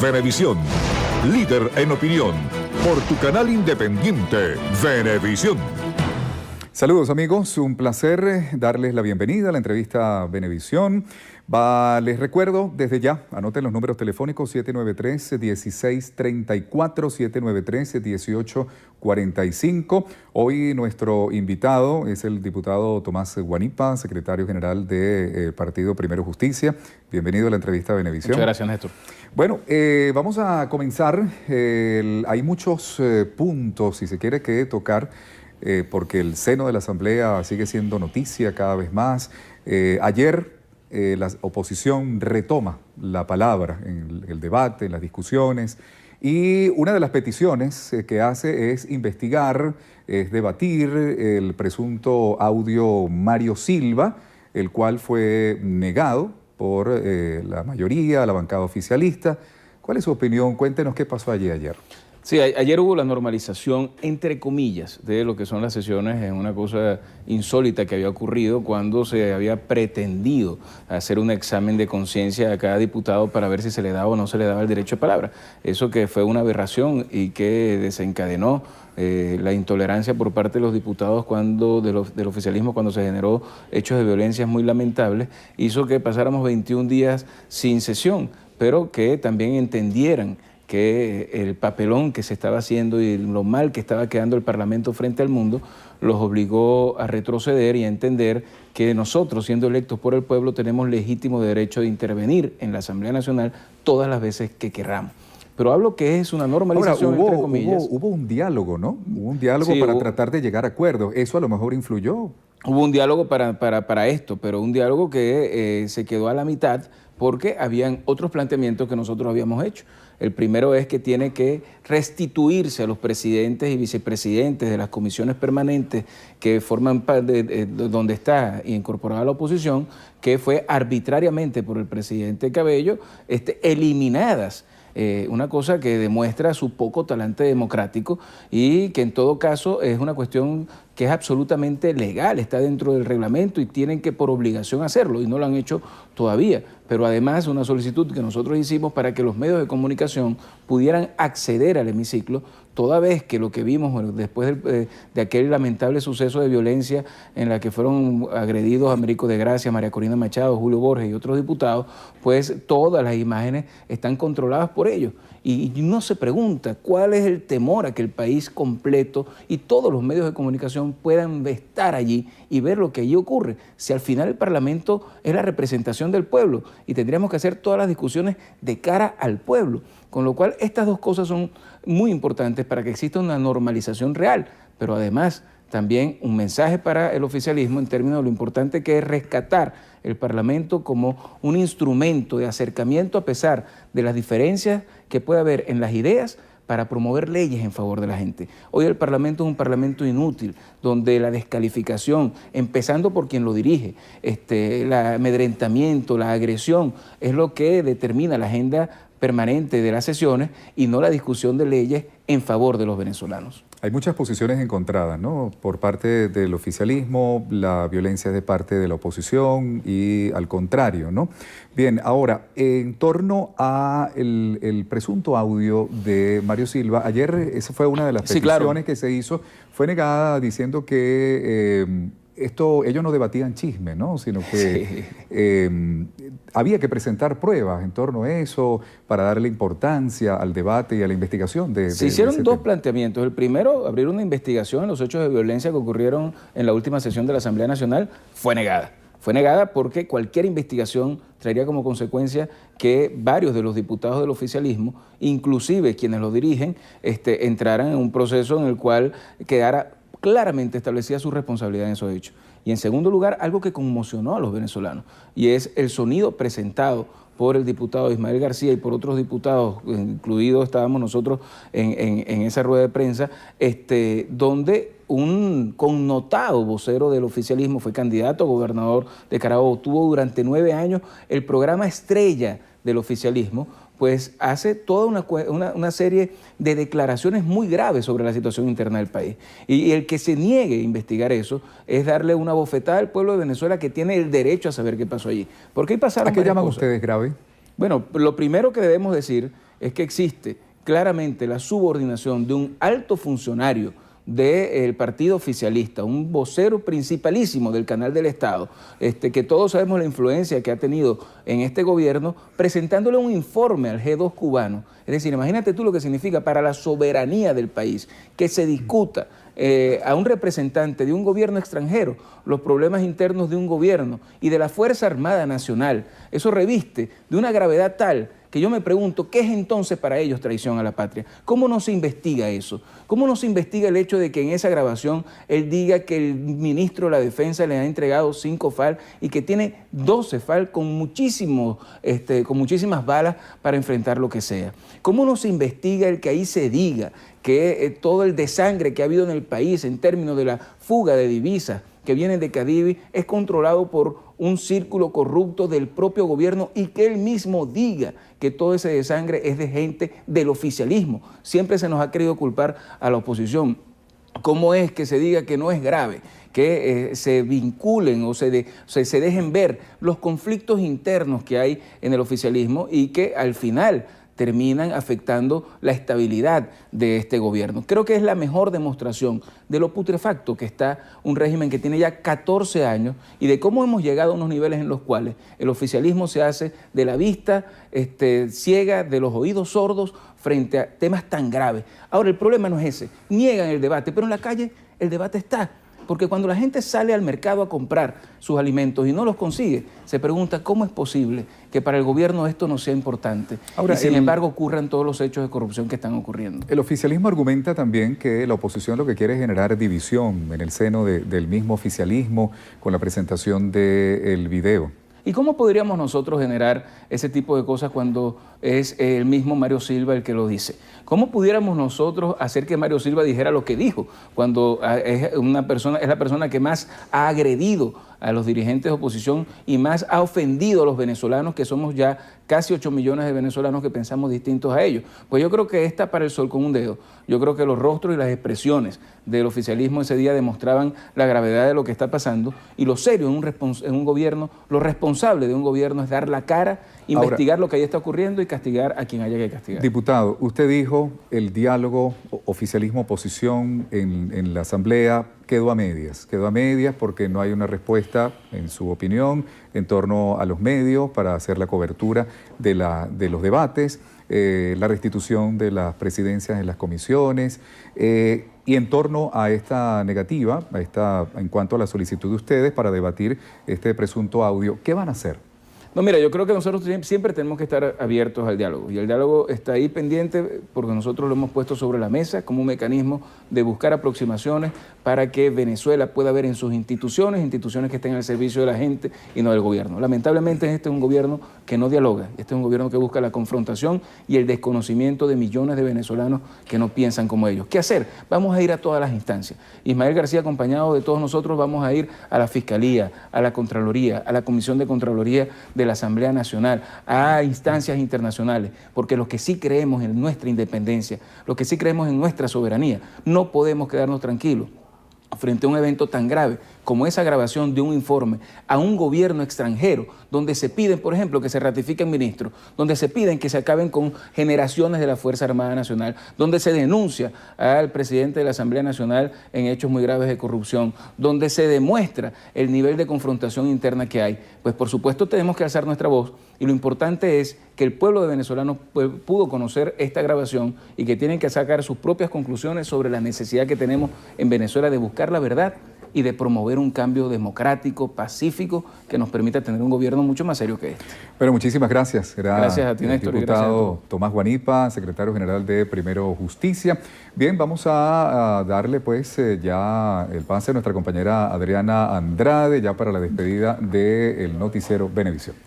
Venevisión, líder en opinión, por tu canal independiente, Venevisión. Saludos amigos, un placer darles la bienvenida a la entrevista Venevisión. Les recuerdo desde ya, anoten los números telefónicos 793-1634, 793-1845. Hoy nuestro invitado es el diputado Tomás Guanipa, secretario general del Partido Primero Justicia. Bienvenido a la entrevista Venevisión. Muchas gracias, Néstor. Bueno, vamos a comenzar. Hay muchos puntos, si se quiere, que tocar, porque el seno de la Asamblea sigue siendo noticia cada vez más. Ayer la oposición retoma la palabra en el debate, en las discusiones, y una de las peticiones que hace es investigar, es debatir el presunto audio Mario Silva, el cual fue negado por la mayoría, la bancada oficialista. ¿Cuál es su opinión? Cuéntenos qué pasó allí ayer. Sí, ayer hubo la normalización, entre comillas, de lo que son las sesiones. Es una cosa insólita que había ocurrido cuando se había pretendido hacer un examen de conciencia a cada diputado para ver si se le daba o no se le daba el derecho de palabra. Eso que fue una aberración y que desencadenó la intolerancia por parte de los diputados del oficialismo cuando se generó hechos de violencia muy lamentables, hizo que pasáramos 21 días sin sesión, pero que también entendieran que el papelón que se estaba haciendo y lo mal que estaba quedando el Parlamento frente al mundo los obligó a retroceder y a entender que nosotros, siendo electos por el pueblo, tenemos legítimo derecho de intervenir en la Asamblea Nacional todas las veces que querramos. Pero hablo que es una normalización, entre comillas. Hubo un diálogo, ¿no? Hubo un diálogo para tratar de llegar a acuerdos. ¿Eso a lo mejor influyó? Hubo un diálogo para esto, pero un diálogo que se quedó a la mitad porque habían otros planteamientos que nosotros habíamos hecho. El primero es que tiene que restituirse a los presidentes y vicepresidentes de las comisiones permanentes que forman parte de donde está incorporada la oposición, que fue arbitrariamente por el presidente Cabello, eliminadas. Una cosa que demuestra su poco talante democrático y que en todo caso es una cuestión que es absolutamente legal, está dentro del reglamento y tienen que por obligación hacerlo y no lo han hecho todavía. Pero además una solicitud que nosotros hicimos para que los medios de comunicación pudieran acceder al hemiciclo, toda vez que lo que vimos después de aquel lamentable suceso de violencia en la que fueron agredidos Américo de Gracia, María Corina Machado, Julio Borges y otros diputados, pues todas las imágenes están controladas por ellos. Y uno se pregunta cuál es el temor a que el país completo y todos los medios de comunicación puedan estar allí y ver lo que allí ocurre. Si al final el Parlamento es la representación del pueblo y tendríamos que hacer todas las discusiones de cara al pueblo. Con lo cual estas dos cosas son muy importantes para que exista una normalización real, pero además también un mensaje para el oficialismo en términos de lo importante que es rescatar el Parlamento como un instrumento de acercamiento a pesar de las diferencias que puede haber en las ideas para promover leyes en favor de la gente. Hoy el Parlamento es un Parlamento inútil, donde la descalificación, empezando por quien lo dirige, el amedrentamiento, la agresión, es lo que determina la agenda permanente de las sesiones y no la discusión de leyes en favor de los venezolanos. Hay muchas posiciones encontradas, ¿no? Por parte del oficialismo, la violencia es de parte de la oposición y al contrario, ¿no? Bien, ahora, en torno a el presunto audio de Mario Silva, ayer esa fue una de las peticiones que se hizo, fue negada diciendo que ellos no debatían chisme, ¿no? Sino que había que presentar pruebas en torno a eso para darle importancia al debate y a la investigación. Se hicieron dos planteamientos. El primero, abrir una investigación en los hechos de violencia que ocurrieron en la última sesión de la Asamblea Nacional, fue negada. Fue negada porque cualquier investigación traería como consecuencia que varios de los diputados del oficialismo, inclusive quienes lo dirigen, entraran en un proceso en el cual quedara claramente establecida su responsabilidad en esos hechos. Y en segundo lugar, algo que conmocionó a los venezolanos, y es el sonido presentado por el diputado Ismael García y por otros diputados, incluidos estábamos nosotros en esa rueda de prensa, donde un connotado vocero del oficialismo, fue candidato a gobernador de Carabobo, tuvo durante 9 años el programa estrella del oficialismo, pues hace toda una serie de declaraciones muy graves sobre la situación interna del país. Y el que se niegue a investigar eso es darle una bofetada al pueblo de Venezuela, que tiene el derecho a saber qué pasó allí. ¿Por qué pasaron? ¿A qué llaman ustedes grave? Bueno, lo primero que debemos decir es que existe claramente la subordinación de un alto funcionario del partido oficialista, un vocero principalísimo del canal del Estado, que todos sabemos la influencia que ha tenido en este gobierno, presentándole un informe al G2 cubano. Es decir, imagínate tú lo que significa para la soberanía del país, que se discuta a un representante de un gobierno extranjero los problemas internos de un gobierno y de la Fuerza Armada Nacional. Eso reviste de una gravedad tal que yo me pregunto, ¿qué es entonces para ellos traición a la patria? ¿Cómo no se investiga eso? ¿Cómo no se investiga el hecho de que en esa grabación él diga que el ministro de la Defensa le ha entregado 5 FAL y que tiene 12 FAL con muchísimas balas para enfrentar lo que sea? ¿Cómo no se investiga el que ahí se diga que todo el desangre que ha habido en el país en términos de la fuga de divisas que vienen de Cadivi es controlado por un círculo corrupto del propio gobierno y que él mismo diga que todo ese desangre es de gente del oficialismo? Siempre se nos ha querido culpar a la oposición. ¿Cómo es que se diga que no es grave, que se vinculen o se dejen ver los conflictos internos que hay en el oficialismo y que al final terminan afectando la estabilidad de este gobierno? Creo que es la mejor demostración de lo putrefacto que está un régimen que tiene ya 14 años y de cómo hemos llegado a unos niveles en los cuales el oficialismo se hace de la vista ciega, de los oídos sordos frente a temas tan graves. Ahora, el problema no es ese, niegan el debate, pero en la calle el debate está. Porque cuando la gente sale al mercado a comprar sus alimentos y no los consigue, se pregunta cómo es posible que para el gobierno esto no sea importante. Ahora, y sin embargo ocurran todos los hechos de corrupción que están ocurriendo. El oficialismo argumenta también que la oposición lo que quiere es generar división en el seno del mismo oficialismo con la presentación del video. ¿Y cómo podríamos nosotros generar ese tipo de cosas cuando es el mismo Mario Silva el que lo dice? ¿Cómo pudiéramos nosotros hacer que Mario Silva dijera lo que dijo cuando es la persona que más ha agredido a los dirigentes de oposición y más ha ofendido a los venezolanos, que somos ya casi 8 millones de venezolanos que pensamos distintos a ellos? Pues yo creo que está para el sol con un dedo. Yo creo que los rostros y las expresiones del oficialismo ese día demostraban la gravedad de lo que está pasando y lo serio en un gobierno, lo responsable de un gobierno es dar la cara, investigar lo que ahí está ocurriendo y castigar a quien haya que castigar. Diputado, usted dijo el diálogo oficialismo-oposición en la Asamblea quedó a medias porque no hay una respuesta, en su opinión, en torno a los medios para hacer la cobertura de los debates, la restitución de las presidencias en las comisiones y en torno a esta negativa, en cuanto a la solicitud de ustedes para debatir este presunto audio. ¿Qué van a hacer? No, mira, yo creo que nosotros siempre tenemos que estar abiertos al diálogo y el diálogo está ahí pendiente porque nosotros lo hemos puesto sobre la mesa como un mecanismo de buscar aproximaciones para que Venezuela pueda ver en sus instituciones que estén al servicio de la gente y no del gobierno. Lamentablemente este es un gobierno que no dialoga, este es un gobierno que busca la confrontación y el desconocimiento de millones de venezolanos que no piensan como ellos. ¿Qué hacer? Vamos a ir a todas las instancias. Ismael García, acompañado de todos nosotros, vamos a ir a la Fiscalía, a la Contraloría, a la Comisión de Contraloría de la Asamblea Nacional, a instancias internacionales, porque los que sí creemos en nuestra independencia, los que sí creemos en nuestra soberanía, no podemos quedarnos tranquilos frente a un evento tan grave como esa grabación de un informe a un gobierno extranjero, donde se piden, por ejemplo, que se ratifiquen ministros, donde se piden que se acaben con generaciones de la Fuerza Armada Nacional, donde se denuncia al presidente de la Asamblea Nacional en hechos muy graves de corrupción, donde se demuestra el nivel de confrontación interna que hay. Pues por supuesto tenemos que alzar nuestra voz y lo importante es que el pueblo de venezolanos pudo conocer esta grabación y que tienen que sacar sus propias conclusiones sobre la necesidad que tenemos en Venezuela de buscar la verdad y de promover un cambio democrático, pacífico, que nos permita tener un gobierno mucho más serio que este. Pero muchísimas gracias. Gracias a ti, Néstor. El diputado Tomás Guanipa, secretario general de Primero Justicia. Bien, vamos a darle pues ya el pase a nuestra compañera Adriana Andrade, ya para la despedida del noticiero Venevisión.